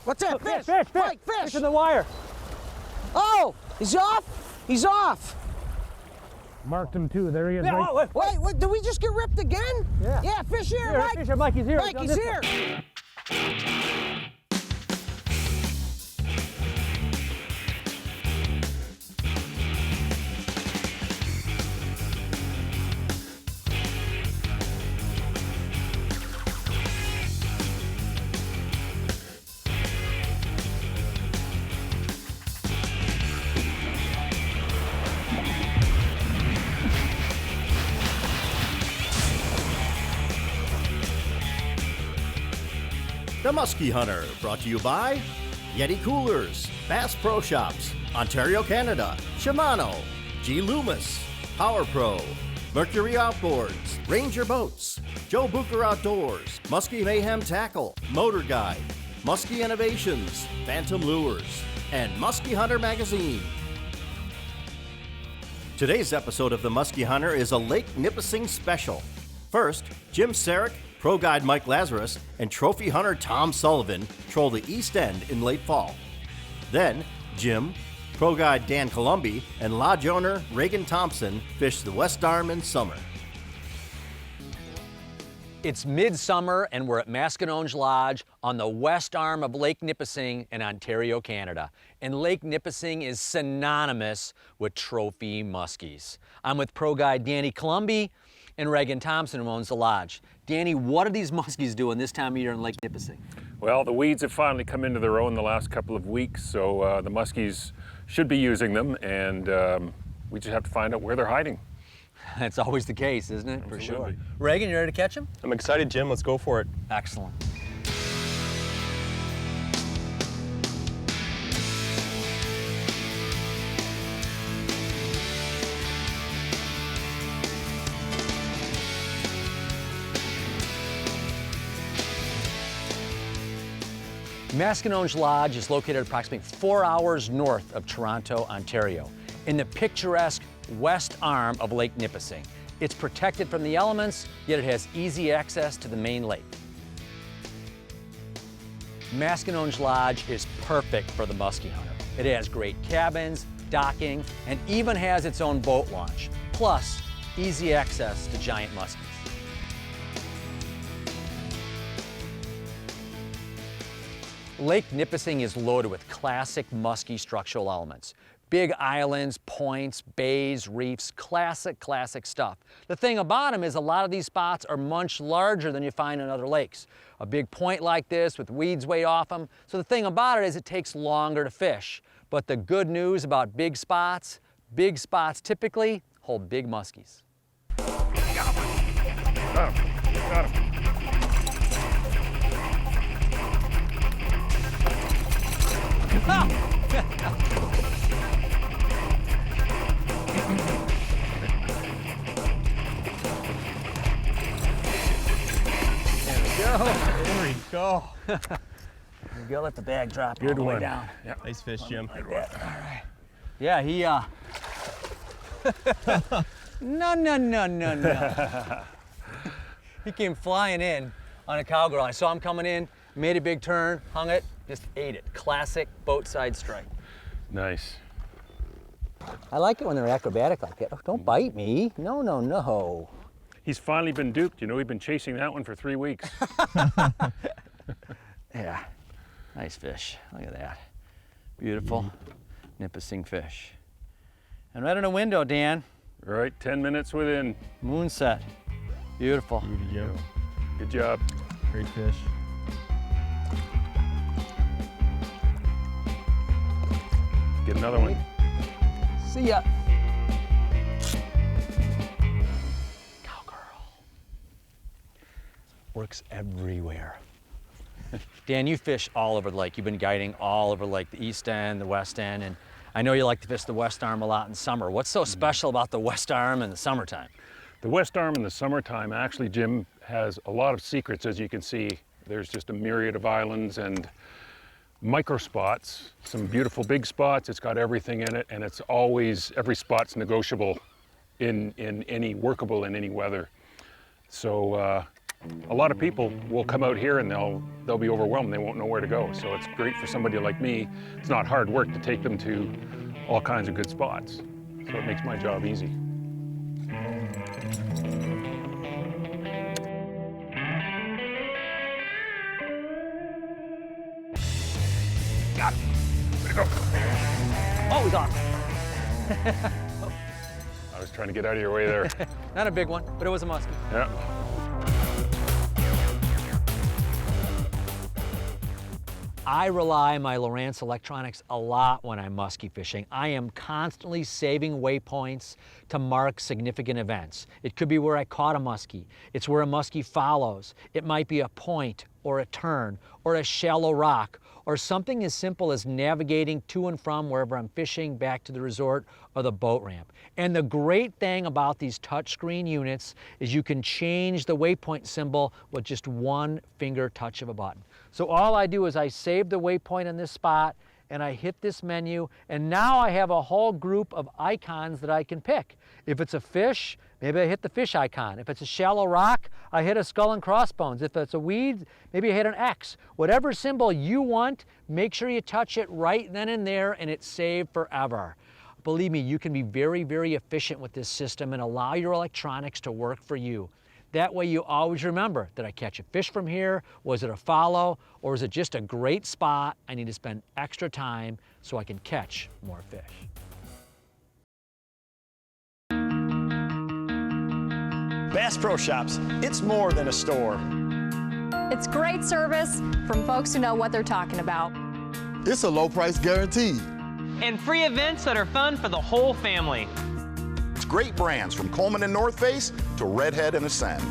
What's that? Fish! Fish! Mike, fish! Fish in the wire. Oh, he's off? He's off. Marked him too. There he is. Yeah, right. wait, did we just get ripped again? Yeah. Yeah, fish here, Mike. Fish here, Mike. He's here. Mike, he's here. The Musky Hunter, brought to you by Yeti Coolers, Bass Pro Shops, Ontario, Canada, Shimano, G. Loomis, Power Pro, Mercury Outboards, Ranger Boats, Joe Booker Outdoors, Musky Mayhem Tackle, Motor Guide, Musky Innovations, Phantom Lures, and Musky Hunter Magazine. Today's episode of The Musky Hunter is a Lake Nipissing special. First, Jim Saric, Pro Guide Mike Lazarus, and Trophy Hunter Tom Sullivan troll the East End in late fall. Then, Jim, Pro Guide Dan Colomby, and lodge owner Regan Thompson fish the West Arm in summer. It's midsummer and we're at Mashkinonje Lodge on the west arm of Lake Nipissing in Ontario, Canada. And Lake Nipissing is synonymous with trophy muskies. I'm with Pro Guide Danny Colomby and Regan Thompson, who owns the lodge. Danny, what are these muskies doing this time of year in Lake Nipissing? Well, the weeds have finally come into their own the last couple of weeks, so the muskies should be using them, and we just have to find out where they're hiding. That's always the case, isn't it? Absolutely. For sure. Regan, you ready to catch them? I'm excited, Jim. Let's go for it. Excellent. Mashkinonje Lodge is located approximately 4 hours north of Toronto, Ontario, in the picturesque west arm of Lake Nipissing. It's protected from the elements, yet it has easy access to the main lake. Mashkinonje Lodge is perfect for the musky hunter. It has great cabins, docking, and even has its own boat launch, plus easy access to giant muskies. Lake Nipissing is loaded with classic musky structural elements. Big islands, points, bays, reefs, classic stuff. The thing about them is a lot of these spots are much larger than you find in other lakes. A big point like this with weeds way off them. So the thing about it is it takes longer to fish. But the good news about big spots typically hold big muskies. Got him. There we go. There we go, let the bag drop all the way down. Yeah. Nice fish, Jim. All right. Yeah, he, No. He came flying in on a cowgirl. I saw him coming in, made a big turn, hung it, just ate it. Classic boat side strike. Nice. I like it when they're acrobatic like that. Oh, don't bite me. No. He's finally been duped. You know, we've been chasing that one for 3 weeks. Yeah, nice fish. Look at that. Beautiful Nipissing fish. And right in the window, Dan. Right, 10 minutes within. Moonset. Beautiful. Beauty, Jim. Good job. Great fish. Get another one. See ya. Cowgirl. Works everywhere. Dan, you fish all over the lake. You've been guiding all over like the East End, the West End, and I know you like to fish the West Arm a lot in summer. What's so special about the West Arm in the summertime? The West Arm in the summertime, actually, Jim, has a lot of secrets, as you can see. There's just a myriad of islands and micro spots, some beautiful big spots. It's got everything in it, and it's always, every spot's negotiable workable in any weather. So a lot of people will come out here and they'll be overwhelmed. They won't know where to go. So it's great for somebody like me. It's not hard work to take them to all kinds of good spots. So it makes my job easy. Got it. Way to go. Oh, he's off. I was trying to get out of your way there. Not a big one, but it was a musky. Yeah. I rely on my Lowrance electronics a lot when I'm musky fishing. I am constantly saving waypoints to mark significant events. It could be where I caught a muskie. It's where a muskie follows. It might be a point or a turn or a shallow rock or something as simple as navigating to and from wherever I'm fishing back to the resort or the boat ramp. And the great thing about these touchscreen units is you can change the waypoint symbol with just one finger touch of a button. So all I do is I save the waypoint in this spot and I hit this menu, and now I have a whole group of icons that I can pick. If it's a fish, maybe I hit the fish icon. If it's a shallow rock, I hit a skull and crossbones. If it's a weed, maybe I hit an X. Whatever symbol you want, make sure you touch it right then and there, and it's saved forever. Believe me, you can be very, very efficient with this system and allow your electronics to work for you. That way you always remember, did I catch a fish from here? Was it a follow? Or is it just a great spot? I need to spend extra time so I can catch more fish. Bass Pro Shops, it's more than a store. It's great service from folks who know what they're talking about. It's a low price guaranteed. And free events that are fun for the whole family. It's great brands from Coleman and North Face to Redhead and Ascend.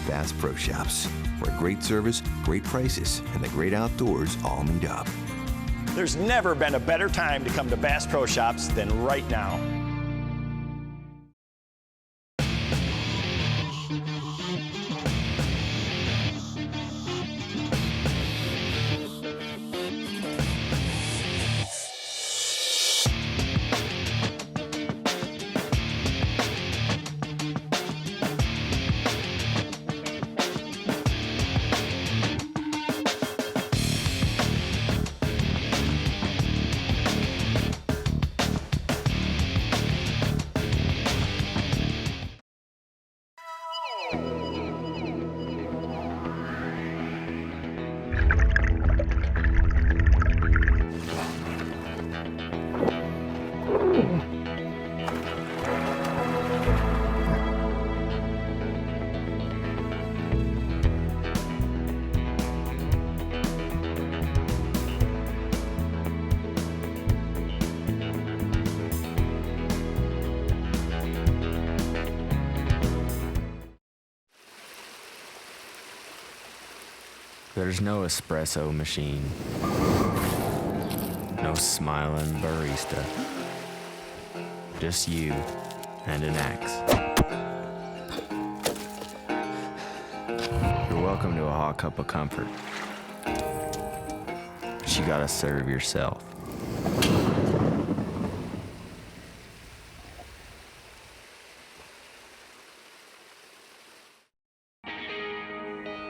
Bass Pro Shops, where great service, great prices, and the great outdoors all meet up. There's never been a better time to come to Bass Pro Shops than right now. There's no espresso machine, no smiling barista, just you and an axe. You're welcome to a hot cup of comfort, but you gotta serve yourself.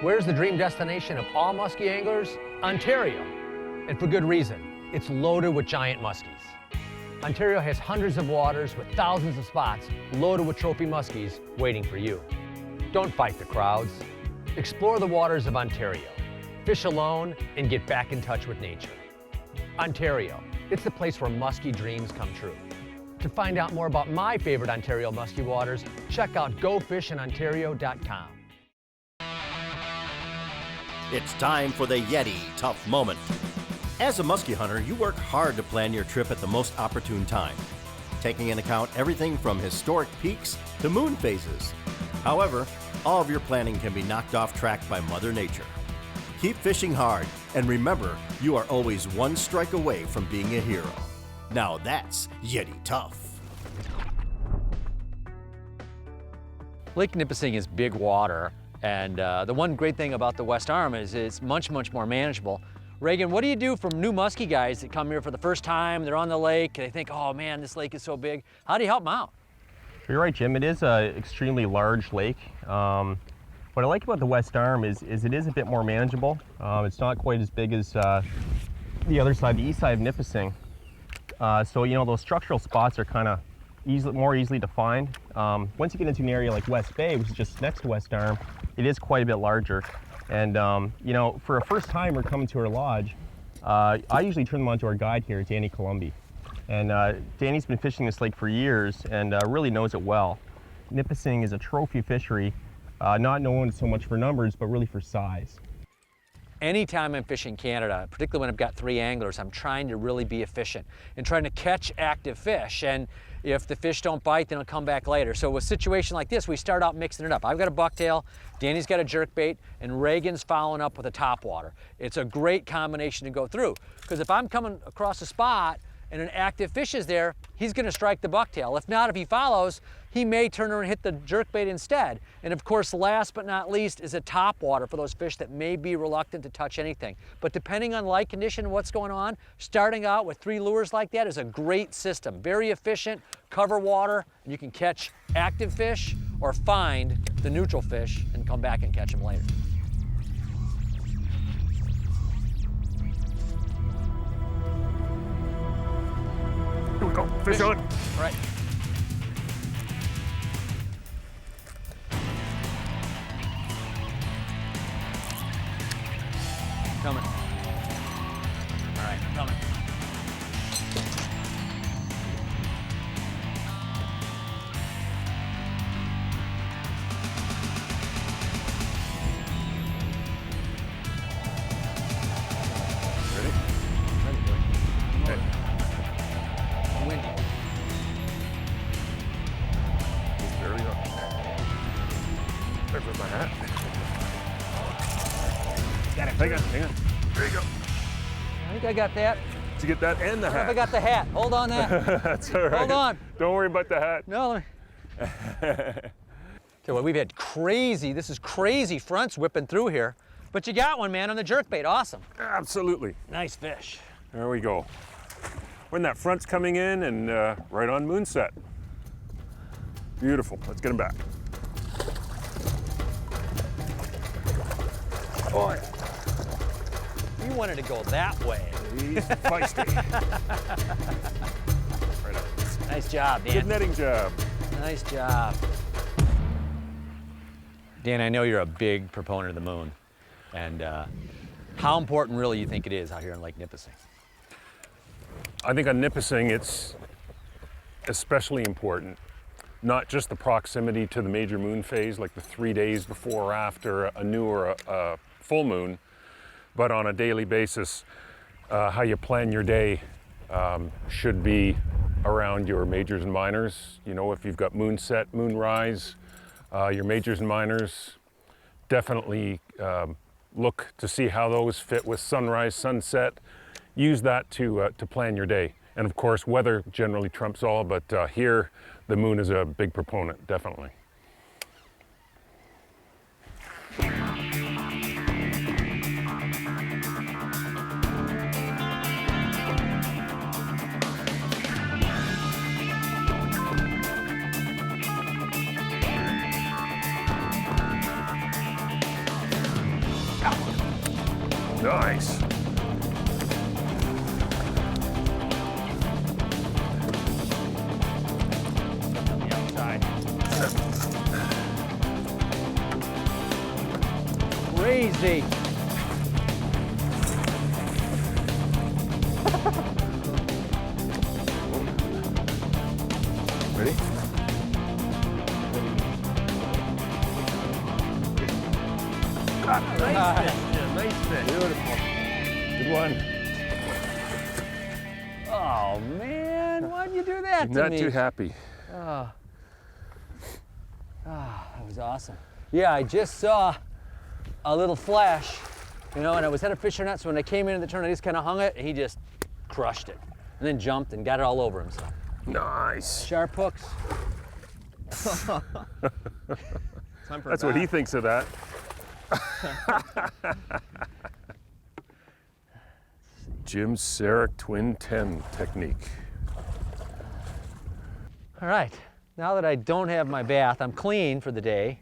Where's the dream destination of all muskie anglers? Ontario. And for good reason. It's loaded with giant muskies. Ontario has hundreds of waters with thousands of spots loaded with trophy muskies waiting for you. Don't fight the crowds. Explore the waters of Ontario. Fish alone and get back in touch with nature. Ontario. It's the place where muskie dreams come true. To find out more about my favorite Ontario muskie waters, check out gofishinontario.com. It's time for the Yeti Tough Moment. As a muskie hunter, you work hard to plan your trip at the most opportune time, taking into account everything from historic peaks to moon phases. However, all of your planning can be knocked off track by Mother Nature. Keep fishing hard, and remember, you are always one strike away from being a hero. Now that's Yeti Tough. Lake Nipissing is big water. And the one great thing about the West Arm is it's much, much more manageable. Regan, what do you do from new muskie guys that come here for the first time, they're on the lake, they think, oh man, this lake is so big. How do you help them out? You're right, Jim. It is an extremely large lake. What I like about the West Arm is it is a bit more manageable. It's not quite as big as the other side, the east side of Nipissing. So, you know, those structural spots are kind of more easily defined. Once you get into an area like West Bay, which is just next to West Arm, it is quite a bit larger. And, you know, for a first timer coming to our lodge, I usually turn them on to our guide here, Danny Colomby. And Danny's been fishing this lake for years and really knows it well. Nipissing is a trophy fishery, not known so much for numbers, but really for size. Anytime I'm fishing Canada, particularly when I've got 3 anglers, I'm trying to really be efficient and trying to catch active fish. And if the fish don't bite, then it'll come back later. So with a situation like this, we start out mixing it up. I've got a bucktail, Danny's got a jerkbait, and Regan's following up with a topwater. It's a great combination to go through, because if I'm coming across a spot and an active fish is there, he's gonna strike the bucktail. If not, if he follows, he may turn around and hit the jerkbait instead. And of course, last but not least is a topwater for those fish that may be reluctant to touch anything. But depending on light condition and what's going on, starting out with 3 lures like that is a great system. Very efficient, cover water, and you can catch active fish or find the neutral fish and come back and catch them later. Here we go, fish on. All right. Coming. All right, coming. Ready? Okay. Windy. Just barely up. There goes my hat. Got it. Hang on. There you go. I think I got that. Did you get that and the I don't know hat? if I got the hat. Hold on that. That's all right. Hold on. Don't worry about the hat. No, let me. Okay, well, we've had crazy fronts whipping through here. But you got one, man, on the jerkbait. Awesome. Absolutely. Nice fish. There we go. When that front's coming in and right on moonset. Beautiful. Let's get him back. Oh, yeah. You wanted to go that way. He's feisty. Right up. Nice job, Dan. Good netting job. Nice job. Dan, I know you're a big proponent of the moon. And how important really you think it is out here in Lake Nipissing? I think on Nipissing it's especially important. Not just the proximity to the major moon phase, like the 3 days before or after a new or a full moon, but on a daily basis, how you plan your day should be around your majors and minors. You know, if you've got moon set, moon rise, your majors and minors, definitely look to see how those fit with sunrise, sunset. Use that to plan your day. And of course, weather generally trumps all, but here, the moon is a big proponent, definitely. Nice. Crazy. Ready? Nice fish. Beautiful. Good one. Oh man, why'd you do that to Not me? too happy. Oh. That was awesome. Yeah, I just saw a little flash, you know, and I was headed fish or not, so when I came into the turn, I just kind of hung it, and he just crushed it. And then jumped and got it all over himself. Nice. Sharp hooks. That's what he thinks of that. Jim's Saric Twin 10 technique. All right, now that I don't have my bath, I'm clean for the day.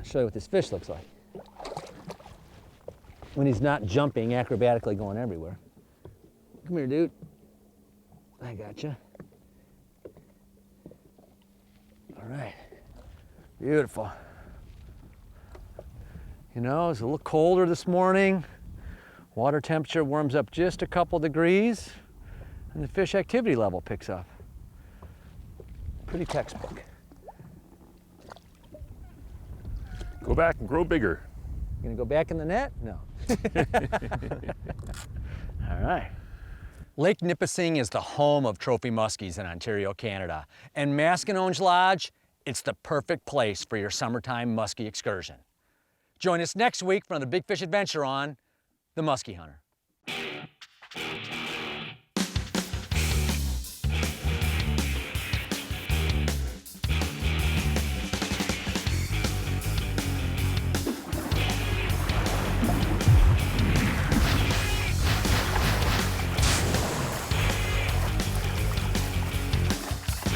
show you what this fish looks like when he's not jumping, acrobatically going everywhere. Come here, dude. I gotcha. All right, beautiful. You know, it's a little colder this morning. Water temperature warms up just a couple degrees, and the fish activity level picks up. Pretty textbook. Go back and grow bigger. You gonna go back in the net? No. All right. Lake Nipissing is the home of trophy muskies in Ontario, Canada. And Mashkinonje Lodge, it's the perfect place for your summertime muskie excursion. Join us next week for another big fish adventure on The Musky Hunter.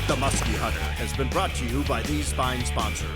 The Musky Hunter has been brought to you by these fine sponsors: